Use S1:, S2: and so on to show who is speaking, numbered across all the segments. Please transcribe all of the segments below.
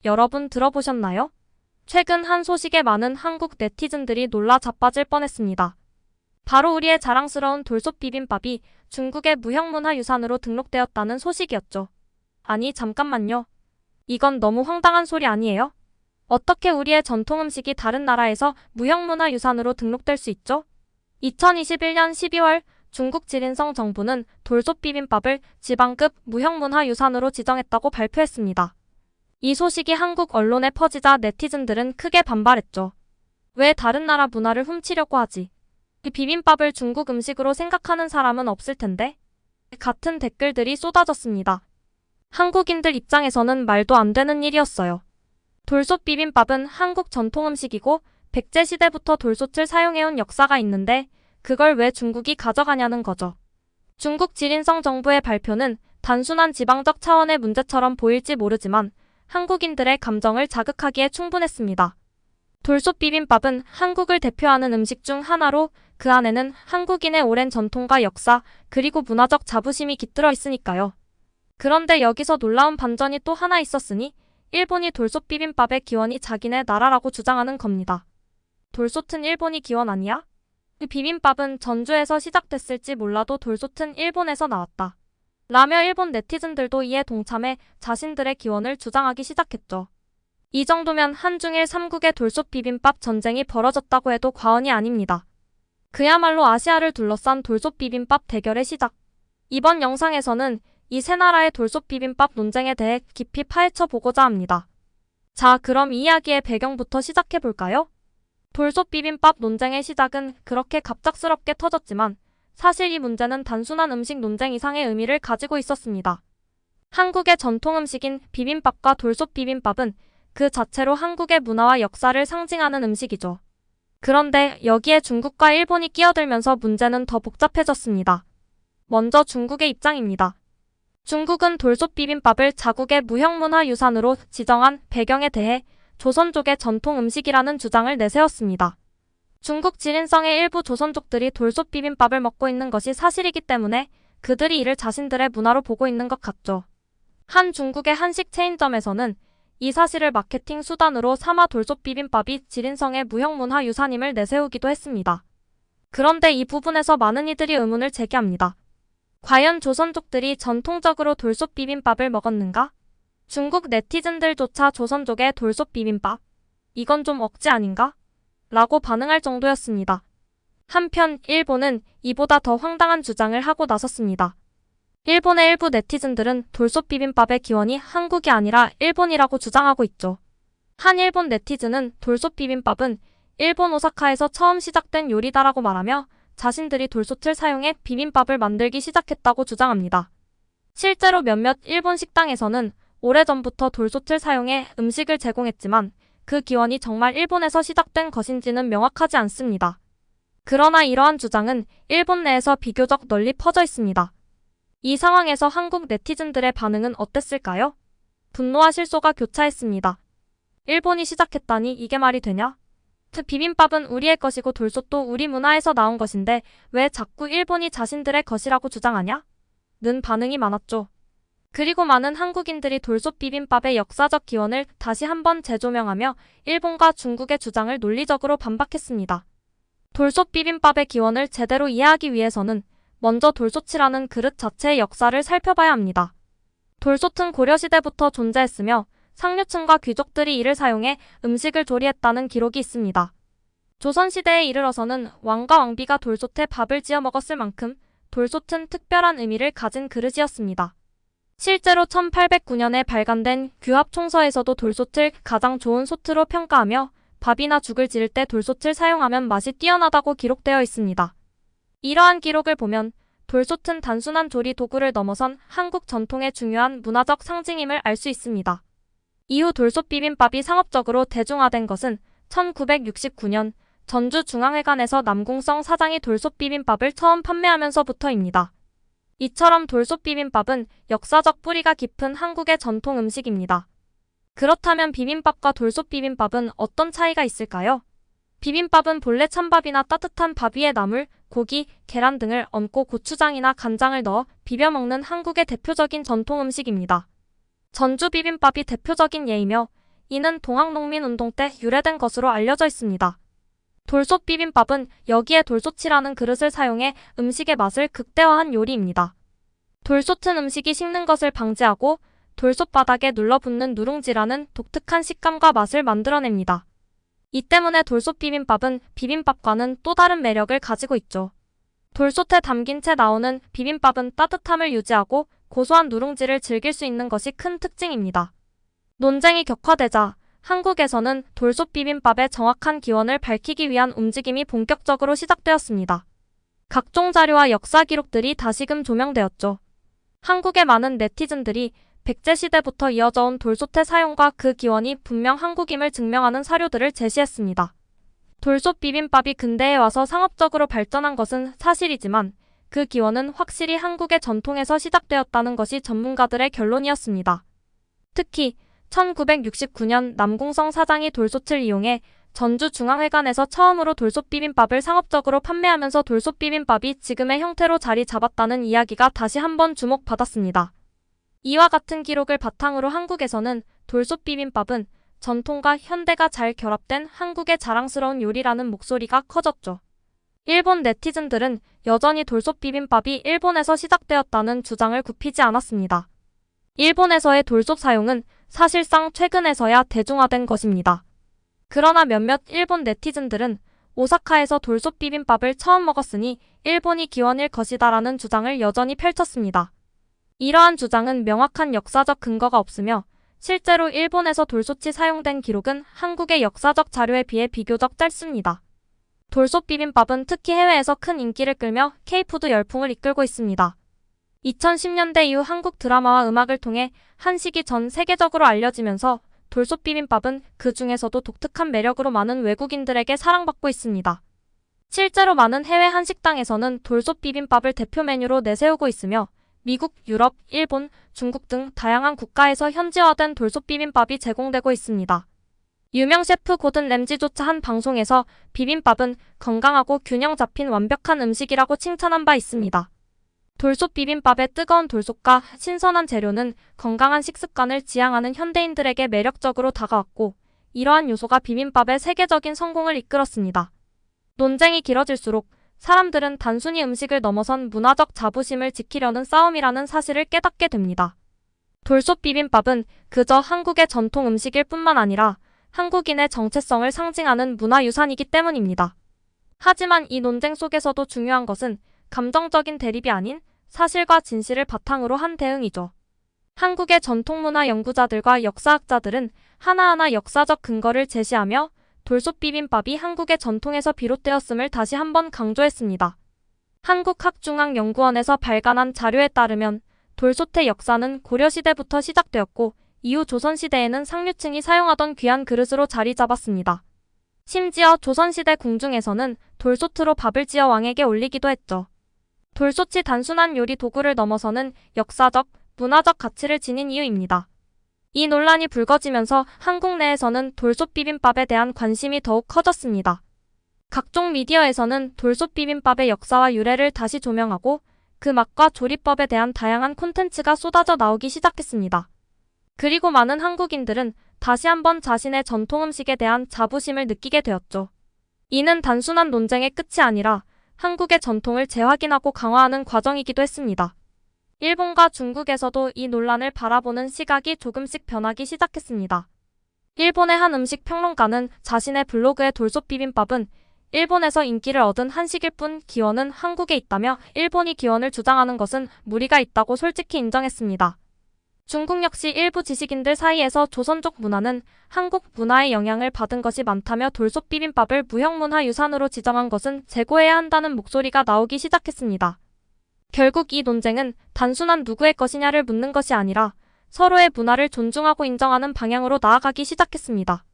S1: 여러분 들어보셨나요? 최근 한 소식에 많은 한국 네티즌들이 놀라 자빠질 뻔했습니다. 바로 우리의 자랑스러운 돌솥 비빔밥이 중국의 무형문화유산으로 등록되었다는 소식이었죠. 아니, 잠깐만요. 이건 너무 황당한 소리 아니에요? 어떻게 우리의 전통 음식이 다른 나라에서 무형문화유산으로 등록될 수 있죠? 2021년 12월 중국 지린성 정부는 돌솥 비빔밥을 지방급 무형문화유산으로 지정했다고 발표했습니다. 이 소식이 한국 언론에 퍼지자 네티즌들은 크게 반발했죠. 왜 다른 나라 문화를 훔치려고 하지? 이 비빔밥을 중국 음식으로 생각하는 사람은 없을 텐데? 같은 댓글들이 쏟아졌습니다. 한국인들 입장에서는 말도 안 되는 일이었어요. 돌솥 비빔밥은 한국 전통 음식이고 백제 시대부터 돌솥을 사용해온 역사가 있는데 그걸 왜 중국이 가져가냐는 거죠. 중국 지린성 정부의 발표는 단순한 지방적 차원의 문제처럼 보일지 모르지만 한국인들의 감정을 자극하기에 충분했습니다. 돌솥 비빔밥은 한국을 대표하는 음식 중 하나로 그 안에는 한국인의 오랜 전통과 역사 그리고 문화적 자부심이 깃들어 있으니까요. 그런데 여기서 놀라운 반전이 또 하나 있었으니 일본이 돌솥 비빔밥의 기원이 자기네 나라라고 주장하는 겁니다. 돌솥은 일본이 기원 아니야? 비빔밥은 전주에서 시작됐을지 몰라도 돌솥은 일본에서 나왔다. 라며 일본 네티즌들도 이에 동참해 자신들의 기원을 주장하기 시작했죠. 이 정도면 한중일 3국의 돌솥 비빔밥 전쟁이 벌어졌다고 해도 과언이 아닙니다. 그야말로 아시아를 둘러싼 돌솥 비빔밥 대결의 시작. 이번 영상에서는 이 세 나라의 돌솥 비빔밥 논쟁에 대해 깊이 파헤쳐 보고자 합니다. 자, 그럼 이 이야기의 배경부터 시작해 볼까요? 돌솥 비빔밥 논쟁의 시작은 그렇게 갑작스럽게 터졌지만 사실 이 문제는 단순한 음식 논쟁 이상의 의미를 가지고 있었습니다. 한국의 전통 음식인 비빔밥과 돌솥 비빔밥은 그 자체로 한국의 문화와 역사를 상징하는 음식이죠. 그런데 여기에 중국과 일본이 끼어들면서 문제는 더 복잡해졌습니다. 먼저 중국의 입장입니다. 중국은 돌솥 비빔밥을 자국의 무형문화유산으로 지정한 배경에 대해 조선족의 전통 음식이라는 주장을 내세웠습니다. 중국 지린성의 일부 조선족들이 돌솥 비빔밥을 먹고 있는 것이 사실이기 때문에 그들이 이를 자신들의 문화로 보고 있는 것 같죠. 한 중국의 한식 체인점에서는 이 사실을 마케팅 수단으로 삼아 돌솥 비빔밥이 지린성의 무형문화유산임을 내세우기도 했습니다. 그런데 이 부분에서 많은 이들이 의문을 제기합니다. 과연 조선족들이 전통적으로 돌솥 비빔밥을 먹었는가? 중국 네티즌들조차 조선족의 돌솥 비빔밥? 이건 좀 억지 아닌가? 라고 반응할 정도였습니다. 한편 일본은 이보다 더 황당한 주장을 하고 나섰습니다. 일본의 일부 네티즌들은 돌솥 비빔밥의 기원이 한국이 아니라 일본이라고 주장하고 있죠. 한 일본 네티즌은 돌솥 비빔밥은 일본 오사카에서 처음 시작된 요리다라고 말하며 자신들이 돌솥을 사용해 비빔밥을 만들기 시작했다고 주장합니다. 실제로 몇몇 일본 식당에서는 오래전부터 돌솥을 사용해 음식을 제공했지만 그 기원이 정말 일본에서 시작된 것인지는 명확하지 않습니다. 그러나 이러한 주장은 일본 내에서 비교적 널리 퍼져 있습니다. 이 상황에서 한국 네티즌들의 반응은 어땠을까요? 분노와 실소가 교차했습니다. 일본이 시작했다니 이게 말이 되냐? 비빔밥은 우리의 것이고 돌솥도 우리 문화에서 나온 것인데 왜 자꾸 일본이 자신들의 것이라고 주장하냐? 는 반응이 많았죠. 그리고 많은 한국인들이 돌솥 비빔밥의 역사적 기원을 다시 한번 재조명하며 일본과 중국의 주장을 논리적으로 반박했습니다. 돌솥 비빔밥의 기원을 제대로 이해하기 위해서는 먼저 돌솥이라는 그릇 자체의 역사를 살펴봐야 합니다. 돌솥은 고려시대부터 존재했으며 상류층과 귀족들이 이를 사용해 음식을 조리했다는 기록이 있습니다. 조선시대에 이르러서는 왕과 왕비가 돌솥에 밥을 지어 먹었을 만큼 돌솥은 특별한 의미를 가진 그릇이었습니다. 실제로 1809년에 발간된 규합총서에서도 돌솥을 가장 좋은 솥으로 평가하며 밥이나 죽을 지을 때 돌솥을 사용하면 맛이 뛰어나다고 기록되어 있습니다. 이러한 기록을 보면 돌솥은 단순한 조리 도구를 넘어선 한국 전통의 중요한 문화적 상징임을 알 수 있습니다. 이후 돌솥 비빔밥이 상업적으로 대중화된 것은 1969년 전주중앙회관에서 남궁성 사장이 돌솥 비빔밥을 처음 판매하면서부터입니다. 이처럼 돌솥 비빔밥은 역사적 뿌리가 깊은 한국의 전통 음식입니다. 그렇다면 비빔밥과 돌솥 비빔밥은 어떤 차이가 있을까요? 비빔밥은 본래 찬밥이나 따뜻한 밥 위에 나물, 고기, 계란 등을 얹고 고추장이나 간장을 넣어 비벼 먹는 한국의 대표적인 전통 음식입니다. 전주 비빔밥이 대표적인 예이며 이는 동학농민운동 때 유래된 것으로 알려져 있습니다. 돌솥 비빔밥은 여기에 돌솥이라는 그릇을 사용해 음식의 맛을 극대화한 요리입니다. 돌솥은 음식이 식는 것을 방지하고 돌솥 바닥에 눌러붙는 누룽지라는 독특한 식감과 맛을 만들어냅니다. 이 때문에 돌솥 비빔밥은 비빔밥과는 또 다른 매력을 가지고 있죠. 돌솥에 담긴 채 나오는 비빔밥은 따뜻함을 유지하고 고소한 누룽지를 즐길 수 있는 것이 큰 특징입니다. 논쟁이 격화되자 한국에서는 돌솥 비빔밥의 정확한 기원을 밝히기 위한 움직임이 본격적으로 시작되었습니다. 각종 자료와 역사 기록들이 다시금 조명되었죠. 한국의 많은 네티즌들이 백제시대부터 이어져 온 돌솥의 사용과 그 기원이 분명 한국임을 증명하는 사료들을 제시했습니다. 돌솥 비빔밥이 근대에 와서 상업적으로 발전한 것은 사실이지만 그 기원은 확실히 한국의 전통에서 시작되었다는 것이 전문가들의 결론이었습니다. 특히 1969년 남궁성 사장이 돌솥을 이용해 전주중앙회관에서 처음으로 돌솥 비빔밥을 상업적으로 판매하면서 돌솥 비빔밥이 지금의 형태로 자리 잡았다는 이야기가 다시 한번 주목받았습니다. 이와 같은 기록을 바탕으로 한국에서는 돌솥 비빔밥은 전통과 현대가 잘 결합된 한국의 자랑스러운 요리라는 목소리가 커졌죠. 일본 네티즌들은 여전히 돌솥 비빔밥이 일본에서 시작되었다는 주장을 굽히지 않았습니다. 일본에서의 돌솥 사용은 사실상 최근에서야 대중화된 것입니다. 그러나 몇몇 일본 네티즌들은 오사카에서 돌솥 비빔밥을 처음 먹었으니 일본이 기원일 것이다라는 주장을 여전히 펼쳤습니다. 이러한 주장은 명확한 역사적 근거가 없으며 실제로 일본에서 돌솥이 사용된 기록은 한국의 역사적 자료에 비해 비교적 짧습니다. 돌솥 비빔밥은 특히 해외에서 큰 인기를 끌며 K-푸드 열풍을 이끌고 있습니다. 2010년대 이후 한국 드라마와 음악을 통해 한식이 전 세계적으로 알려지면서 돌솥 비빔밥은 그 중에서도 독특한 매력으로 많은 외국인들에게 사랑받고 있습니다. 실제로 많은 해외 한식당에서는 돌솥 비빔밥을 대표 메뉴로 내세우고 있으며 미국, 유럽, 일본, 중국 등 다양한 국가에서 현지화된 돌솥 비빔밥이 제공되고 있습니다. 유명 셰프 고든 램지조차 한 방송에서 비빔밥은 건강하고 균형 잡힌 완벽한 음식이라고 칭찬한 바 있습니다. 돌솥 비빔밥의 뜨거운 돌솥과 신선한 재료는 건강한 식습관을 지향하는 현대인들에게 매력적으로 다가왔고 이러한 요소가 비빔밥의 세계적인 성공을 이끌었습니다. 논쟁이 길어질수록 사람들은 단순히 음식을 넘어선 문화적 자부심을 지키려는 싸움이라는 사실을 깨닫게 됩니다. 돌솥 비빔밥은 그저 한국의 전통 음식일 뿐만 아니라 한국인의 정체성을 상징하는 문화유산이기 때문입니다. 하지만 이 논쟁 속에서도 중요한 것은 감정적인 대립이 아닌 사실과 진실을 바탕으로 한 대응이죠. 한국의 전통문화 연구자들과 역사학자들은 하나하나 역사적 근거를 제시하며 돌솥 비빔밥이 한국의 전통에서 비롯되었음을 다시 한번 강조했습니다. 한국학중앙연구원에서 발간한 자료에 따르면 돌솥의 역사는 고려시대부터 시작되었고 이후 조선시대에는 상류층이 사용하던 귀한 그릇으로 자리 잡았습니다. 심지어 조선시대 궁중에서는 돌솥으로 밥을 지어 왕에게 올리기도 했죠. 돌솥이 단순한 요리 도구를 넘어서는 역사적, 문화적 가치를 지닌 이유입니다. 이 논란이 불거지면서 한국 내에서는 돌솥 비빔밥에 대한 관심이 더욱 커졌습니다. 각종 미디어에서는 돌솥 비빔밥의 역사와 유래를 다시 조명하고 그 맛과 조리법에 대한 다양한 콘텐츠가 쏟아져 나오기 시작했습니다. 그리고 많은 한국인들은 다시 한번 자신의 전통 음식에 대한 자부심을 느끼게 되었죠. 이는 단순한 논쟁의 끝이 아니라 한국의 전통을 재확인하고 강화하는 과정이기도 했습니다. 일본과 중국에서도 이 논란을 바라보는 시각이 조금씩 변하기 시작했습니다. 일본의 한 음식 평론가는 자신의 블로그에 돌솥 비빔밥은 일본에서 인기를 얻은 한식일 뿐 기원은 한국에 있다며 일본이 기원을 주장하는 것은 무리가 있다고 솔직히 인정했습니다. 중국 역시 일부 지식인들 사이에서 조선족 문화는 한국 문화의 영향을 받은 것이 많다며 돌솥 비빔밥을 무형문화유산으로 지정한 것은 재고해야 한다는 목소리가 나오기 시작했습니다. 결국 이 논쟁은 단순한 누구의 것이냐를 묻는 것이 아니라 서로의 문화를 존중하고 인정하는 방향으로 나아가기 시작했습니다.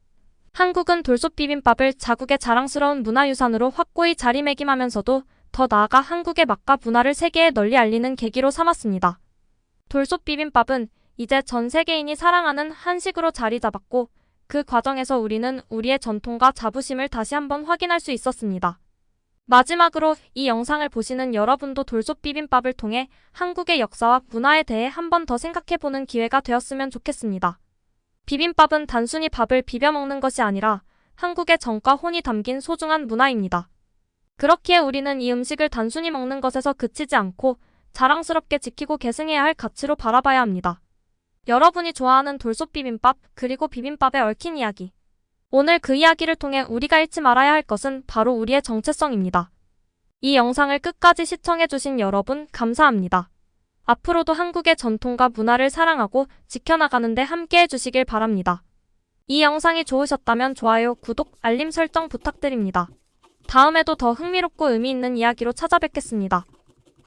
S1: 한국은 돌솥 비빔밥을 자국의 자랑스러운 문화유산으로 확고히 자리매김하면서도 더 나아가 한국의 맛과 문화를 세계에 널리 알리는 계기로 삼았습니다. 돌솥 비빔밥은 이제 전 세계인이 사랑하는 한식으로 자리 잡았고 그 과정에서 우리는 우리의 전통과 자부심을 다시 한번 확인할 수 있었습니다. 마지막으로 이 영상을 보시는 여러분도 돌솥 비빔밥을 통해 한국의 역사와 문화에 대해 한 번 더 생각해보는 기회가 되었으면 좋겠습니다. 비빔밥은 단순히 밥을 비벼 먹는 것이 아니라 한국의 정과 혼이 담긴 소중한 문화입니다. 그렇기에 우리는 이 음식을 단순히 먹는 것에서 그치지 않고 자랑스럽게 지키고 계승해야 할 가치로 바라봐야 합니다. 여러분이 좋아하는 돌솥 비빔밥, 그리고 비빔밥에 얽힌 이야기. 오늘 그 이야기를 통해 우리가 잃지 말아야 할 것은 바로 우리의 정체성입니다. 이 영상을 끝까지 시청해주신 여러분 감사합니다. 앞으로도 한국의 전통과 문화를 사랑하고 지켜나가는데 함께해 주시길 바랍니다. 이 영상이 좋으셨다면 좋아요, 구독, 알림 설정 부탁드립니다. 다음에도 더 흥미롭고 의미 있는 이야기로 찾아뵙겠습니다.